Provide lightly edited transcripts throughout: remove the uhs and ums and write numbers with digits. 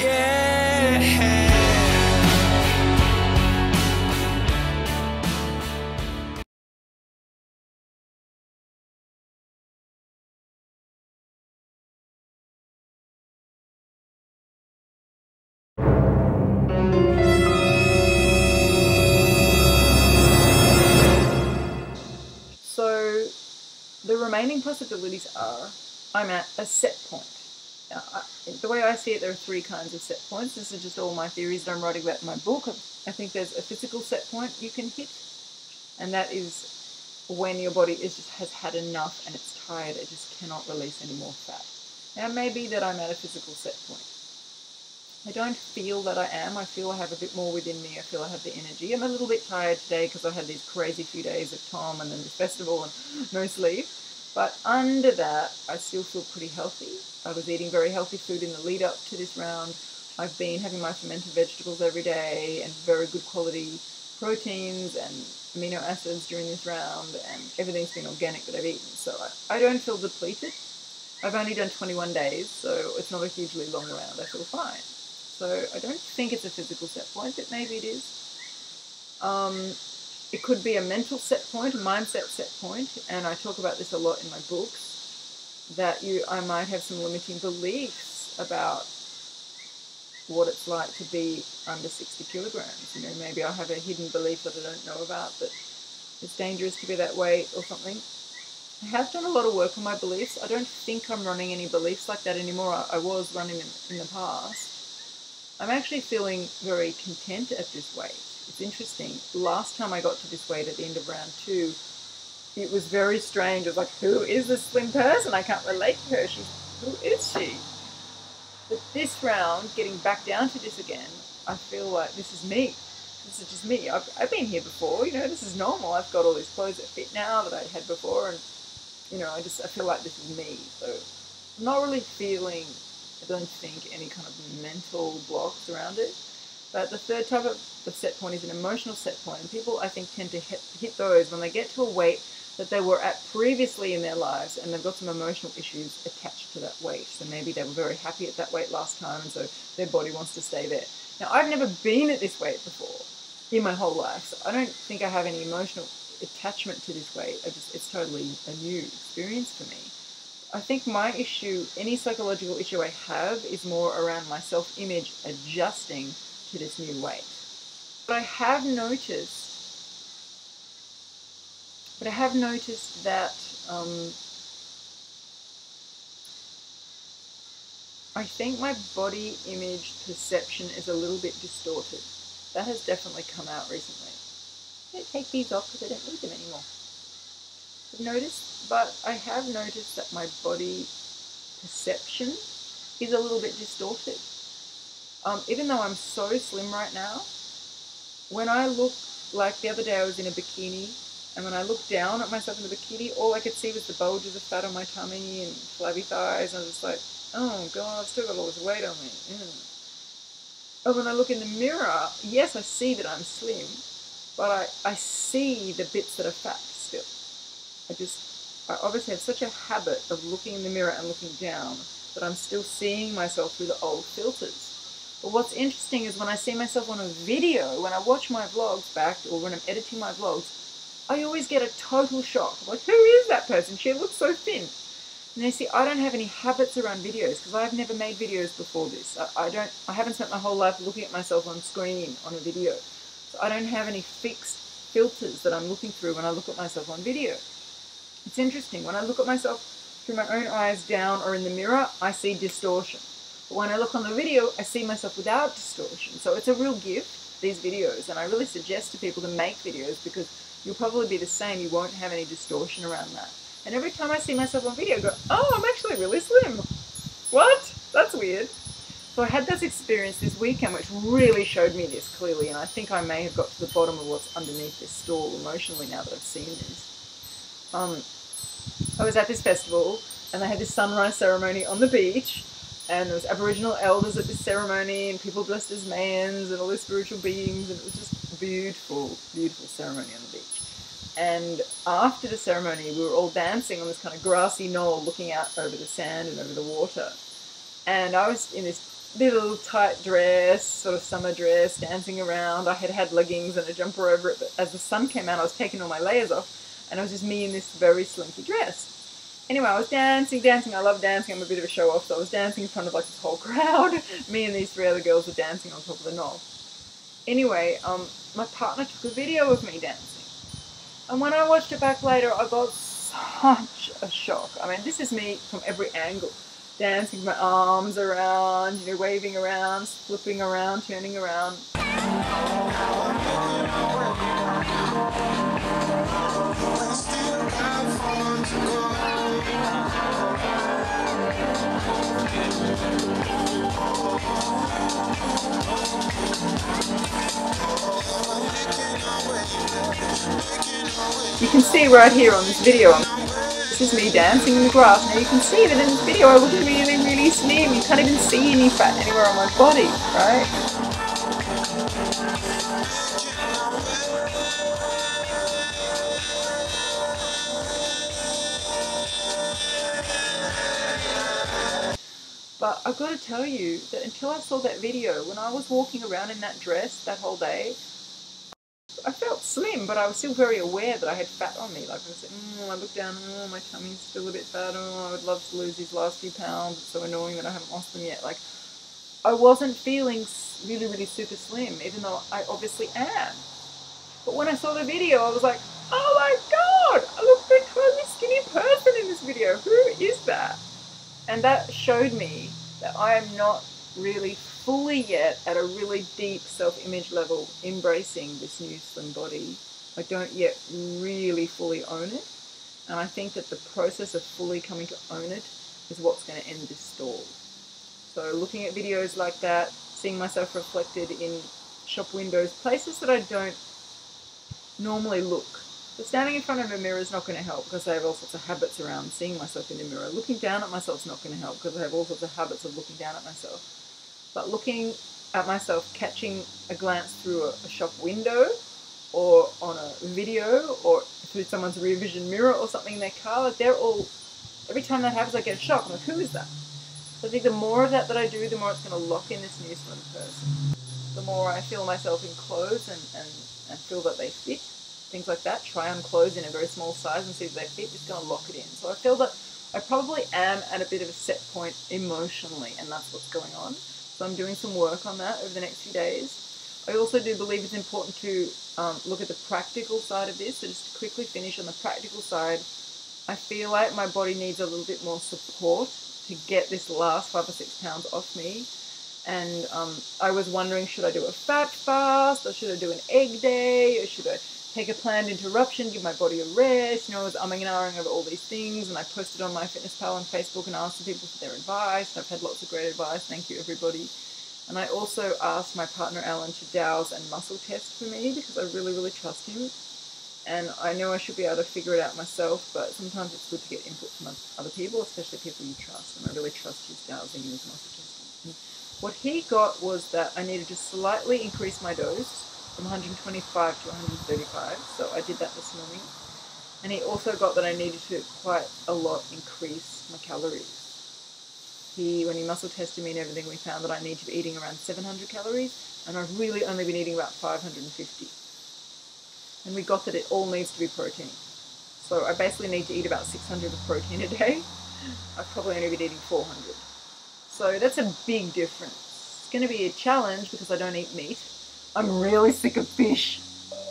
Yeah. So the remaining possibilities are I'm at a set point. Now, the way I see it, there are three kinds of set points. This is just all my theories that I'm writing about in my book. I think there's a physical set point you can hit, and that is when your body has had enough and it's tired, it just cannot release any more fat. Now, it may be that I'm at a physical set point. I don't feel that I am. I feel I have a bit more within me. I feel I have the energy. I'm a little bit tired today because I had these crazy few days of Tom and then this festival and no sleep. But under that, I still feel pretty healthy. I was eating very healthy food in the lead up to this round. I've been having my fermented vegetables every day and very good quality proteins and amino acids during this round, and everything's been organic that I've eaten. So I don't feel depleted. I've only done 21 days, so it's not a hugely long round. I feel fine. So I don't think it's a physical set point, but maybe it is. It could be a mental set point, a mindset set point, and I talk about this a lot in my books, that I might have some limiting beliefs about what it's like to be under 60 kilograms. You know, maybe I have a hidden belief that I don't know about, that it's dangerous to be that weight or something. I have done a lot of work on my beliefs. I don't think I'm running any beliefs like that anymore. I was running them in the past. I'm actually feeling very content at this weight. It's interesting. Last time I got to this weight at the end of round 2, it was very strange. I was like, who is this slim person? I can't relate to her. Who is she? But this round, getting back down to this again, I feel like this is me. This is just me. I've been here before, you know, this is normal. I've got all these clothes that fit now that I had before, and, you know, I feel like this is me. So I'm not really feeling, I don't think, any kind of mental blocks around it. But the third type of set point is an emotional set point. And people, I think, tend to hit those when they get to a weight that they were at previously in their lives, and they've got some emotional issues attached to that weight. So maybe they were very happy at that weight last time, and so their body wants to stay there. Now, I've never been at this weight before in my whole life, so I don't think I have any emotional attachment to this weight. It's totally a new experience for me. I think my issue, any psychological issue I have, is more around my self-image adjusting to this new weight. But I have noticed that I think my body image perception is a little bit distorted. That has definitely come out recently. I'm going to take these off because I don't need them anymore. I have noticed that my body perception is a little bit distorted. Even though I'm so slim right now, when I look, like the other day I was in a bikini, and when I looked down at myself in the bikini, all I could see was the bulges of fat on my tummy and flabby thighs, and I was just like, oh god, I've still got all this weight on me. And when I look in the mirror, yes, I see that I'm slim, but I see the bits that are fat still. I obviously have such a habit of looking in the mirror and looking down that I'm still seeing myself through the old filters. But what's interesting is when I see myself on a video, when I watch my vlogs back, or when I'm editing my vlogs, I always get a total shock. I'm like, who is that person? She looks so thin. And you see, I don't have any habits around videos because I've never made videos before this. I haven't spent my whole life looking at myself on screen on a video. So I don't have any fixed filters that I'm looking through when I look at myself on video. It's interesting. When I look at myself through my own eyes down or in the mirror, I see distortion. But when I look on the video, I see myself without distortion. So it's a real gift, these videos. And I really suggest to people to make videos because you'll probably be the same. You won't have any distortion around that. And every time I see myself on video, I go, oh, I'm actually really slim. What? That's weird. So I had this experience this weekend which really showed me this clearly. And I think I may have got to the bottom of what's underneath this stall emotionally now that I've seen this. I was at this festival and they had this sunrise ceremony on the beach, and there was Aboriginal elders at this ceremony and people dressed as Mayans and all these spiritual beings, and it was just a beautiful, beautiful ceremony on the beach. And after the ceremony we were all dancing on this kind of grassy knoll looking out over the sand and over the water, and I was in this little tight dress, sort of summer dress, dancing around. I had leggings and a jumper over it, but as the sun came out, I was taking all my layers off, and it was just me in this very slinky dress. Anyway, I was dancing. I love dancing. I'm a bit of a show-off, so I was dancing in front of like this whole crowd. Me and these 3 other girls were dancing on top of the knob. Anyway, my partner took a video of me dancing. And when I watched it back later, I got such a shock. I mean, this is me from every angle. Dancing my arms around, you know, waving around, flipping around, turning around. You can see right here on this video, this is me dancing in the grass. Now you can see that in this video I look really, really slim. You can't even see any fat anywhere on my body, right? But I've got to tell you that until I saw that video, when I was walking around in that dress that whole day, I felt slim, but I was still very aware that I had fat on me. Like I said, I look down, my tummy's still a bit fat, I would love to lose these last few pounds, it's so annoying that I haven't lost them yet. Like, I wasn't feeling really, really super slim, even though I obviously am. But when I saw the video, I was like, oh my god, I look like a totally skinny person in this video. Who is that? And that showed me that I am not really fully yet at a really deep self-image level embracing this new slim body. I don't yet really fully own it, and I think that the process of fully coming to own it is what's going to end this stall. So looking at videos like that, seeing myself reflected in shop windows, places that I don't normally look. So standing in front of a mirror is not going to help because I have all sorts of habits around seeing myself in the mirror. Looking down at myself is not going to help because I have all sorts of habits of looking down at myself. But looking at myself, catching a glance through a shop window or on a video or through someone's rear vision mirror or something in their car, like they're all, every time that happens I get a shock. I'm like, who is that? So I think the more of that I do, the more it's going to lock in this new slim person. The more I feel myself in clothes and feel that they fit, things like that. Try on clothes in a very small size and see if they fit, it's going to lock it in. So I feel that I probably am at a bit of a set point emotionally, and that's what's going on. So I'm doing some work on that over the next few days. I also do believe it's important to look at the practical side of this. So just to quickly finish on the practical side, I feel like my body needs a little bit more support to get this last 5 or 6 pounds off me. And I was wondering, should I do a fat fast, or should I do an egg day, or should I take a planned interruption, give my body a rest? You know, I was umming and ahhing over all these things, and I posted on my Fitness Pal on Facebook and asked people for their advice, and I've had lots of great advice. Thank you, everybody. And I also asked my partner Alan to douse and muscle test for me because I really, really trust him. And I know I should be able to figure it out myself, but sometimes it's good to get input from other people, especially people you trust. And I really trust his dowsing and his muscle testing. And what he got was that I needed to slightly increase my dose from 125 to 135. So I did that this morning. And he also got that I needed to quite a lot increase my calories. When he muscle tested me and everything, we found that I need to be eating around 700 calories, and I've really only been eating about 550. And we got that it all needs to be protein. So I basically need to eat about 600 of protein a day. I've probably only been eating 400. So that's a big difference. It's going to be a challenge because I don't eat meat. I'm really sick of fish.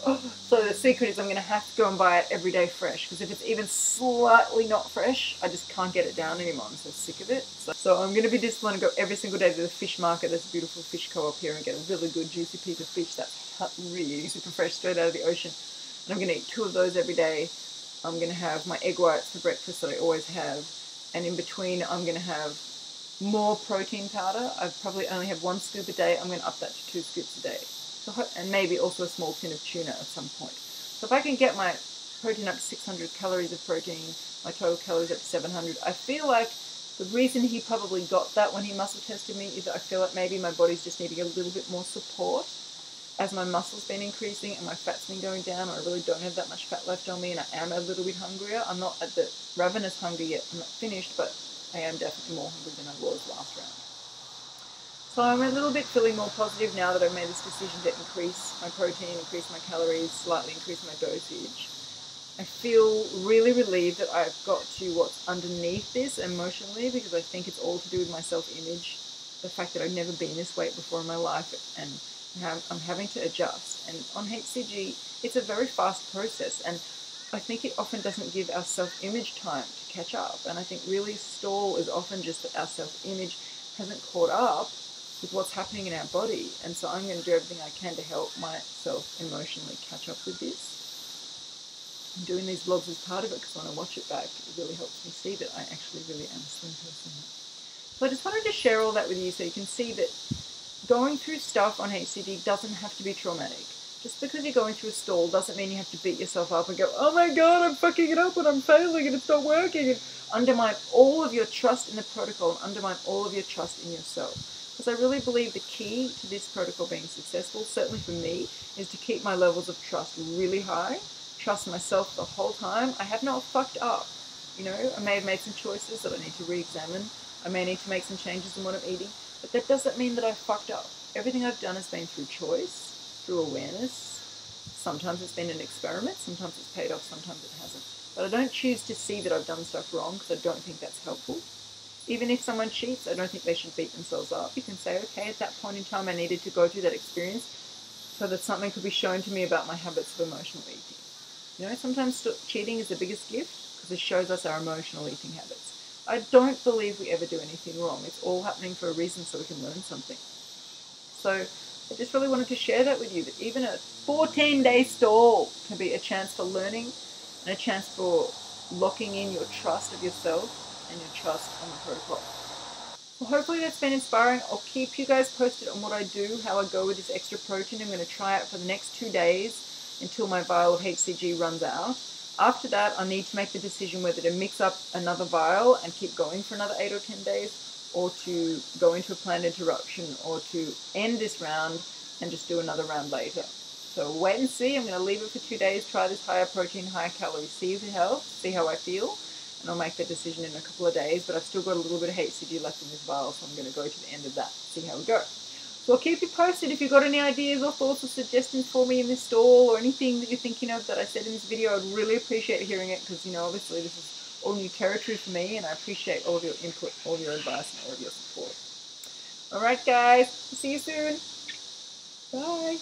So the secret is I'm going to have to go and buy it every day fresh, because if it's even slightly not fresh, I just can't get it down anymore. I'm so sick of it. So I'm going to be disciplined and go every single day to the fish market. There's a beautiful fish co-op here, and get a really good juicy piece of fish that's really super fresh straight out of the ocean. And I'm going to eat 2 of those every day. I'm going to have my egg whites for breakfast that I always have. And in between, I'm going to have more protein powder. I probably only have 1 scoop a day. I'm going to up that to 2 scoops a day. And maybe also a small tin of tuna at some point. So if I can get my protein up to 600 calories of protein, my total calories up to 700, I feel like the reason he probably got that when he muscle tested me is that I feel like maybe my body's just needing a little bit more support as my muscle's been increasing and my fat's been going down, and I really don't have that much fat left on me, and I am a little bit hungrier. I'm not at the ravenous hunger yet. I'm not finished, but I am definitely more hungry than I was last round. So I'm a little bit feeling more positive now that I've made this decision to increase my protein, increase my calories, slightly increase my dosage. I feel really relieved that I've got to what's underneath this emotionally, because I think it's all to do with my self-image, the fact that I've never been this weight before in my life, and I'm having to adjust. And on HCG, it's a very fast process, and I think it often doesn't give our self-image time to catch up. And I think really stall is often just that our self-image hasn't caught up with what's happening in our body. And so I'm going to do everything I can to help myself emotionally catch up with this. I'm doing these vlogs as part of it, because when I watch it back, it really helps me see that I actually really am a slim person. So I just wanted to share all that with you so you can see that going through stuff on HCG doesn't have to be traumatic. Just because you're going through a stall doesn't mean you have to beat yourself up and go, oh my God, I'm fucking it up and I'm failing and it's not working, and undermine all of your trust in the protocol and undermine all of your trust in yourself. Because I really believe the key to this protocol being successful, certainly for me, is to keep my levels of trust really high. Trust myself the whole time. I have not fucked up. You know, I may have made some choices that I need to re-examine. I may need to make some changes in what I'm eating, but that doesn't mean that I fucked up. Everything I've done has been through choice, through awareness. Sometimes it's been an experiment, sometimes it's paid off, sometimes it hasn't. But I don't choose to see that I've done stuff wrong, because I don't think that's helpful. Even if someone cheats, I don't think they should beat themselves up. You can say, okay, at that point in time I needed to go through that experience so that something could be shown to me about my habits of emotional eating. You know, sometimes cheating is the biggest gift, because it shows us our emotional eating habits. I don't believe we ever do anything wrong. It's all happening for a reason, so we can learn something. So I just really wanted to share that with you, that even a 14-day stall can be a chance for learning and a chance for locking in your trust of yourself and your trust on the protocol. Well, hopefully that's been inspiring. I'll keep you guys posted on what I do, how I go with this extra protein. I'm going to try it for the next 2 days until my vial of HCG runs out. After that, I need to make the decision whether to mix up another vial and keep going for another 8 or 10 days, or to go into a planned interruption, or to end this round and just do another round later. So wait and see. I'm going to leave it for 2 days, try this higher protein, higher calorie, see if it helps, see how I feel, and I'll make that decision in a couple of days. But I've still got a little bit of HCG left in this vial, so I'm going to go to the end of that, see how we go. So I'll keep you posted. If you've got any ideas or thoughts or suggestions for me in this stall, or anything that you're thinking of that I said in this video, I'd really appreciate hearing it, because, you know, obviously this is all new territory for me, and I appreciate all of your input, all of your advice, and all of your support. All right, guys. See you soon. Bye.